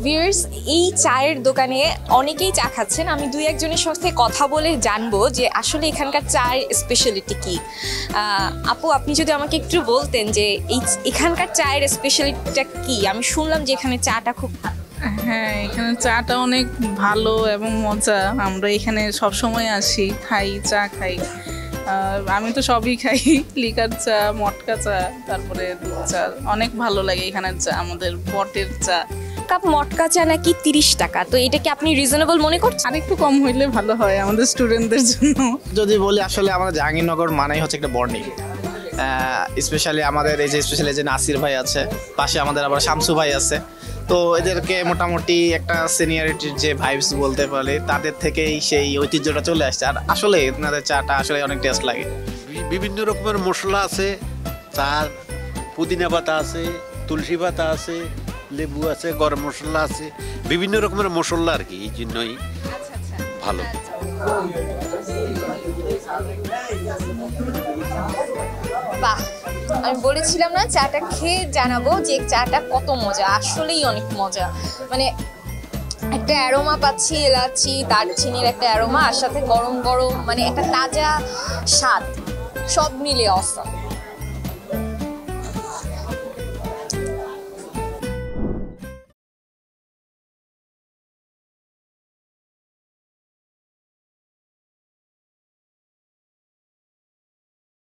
Viewers, এই চায়ের দোকানে অনেকেই চা খাচ্ছেন। আমি দুই একজনের সাথে কথা বলে জানবো যে আসলে এখানকার চায়ের স্পেশালিটি কি। আপু, আপনি যদি আমাকে একটু বলতেন যে এখানকার চায়ের স্পেশালিটিটা কি। আমি শুনলাম যে এখানে চাটা খুব। হ্যাঁ, এখানে চাটা অনেক ভালো এবং মজা। আমরা এখানে সব সময় আসি, খাই, চা খাই। আমি তো সবই খাই, লিকার চা, মটকা চা, তারপরে দুধ চা। অনেক ভালো লাগে এখানের চা, আমাদের বটের চা। কাপ মটকা চা নাকি 30 টাকা, তো এটা কি আপনি রিজনেবল মনে করছেন? আরেকটু কম হইলে ভালো হয় আমাদের স্টুডেন্টদের জন্য। যদি বলি, আসলে আমাদের জাহাঙ্গীরনগর মানেই হচ্ছে একটা বর্ণিং। স্পেশালি আমাদের এই যে নাসির ভাই আছে, পাশে আমাদের আবার শামসু ভাই আছে। তো এদেরকে মোটামুটি একটা সিনিয়রিটির যে ভাইবস বলতে পারে, তাদের থেকেই সেই ঐতিহ্যটা চলে আসছে। আর আসলে এনাদের চাটা আসলে অনেক টেস্ট লাগে। বিভিন্ন রকমের মশলা আছে, চার পুদিনা পাতা আছে, তুলসী পাতা আছে, লেবু আছে, গরম মশলা আছে, বিভিন্ন রকমের মশলা আর কি। এই জন্যই ভালো। বাহ, আমি বলেছিলাম না চাটা খেয়ে জানাবো যে চাটা কত মজা। আসলেই অনেক মজা। মানে একটা অ্যারোমা পাচ্ছি, এলাচি দারচিনির একটা অ্যারোমা, আর সাথে গরম গরম মানে একটা তাজা স্বাদ, সব মিলে অসম।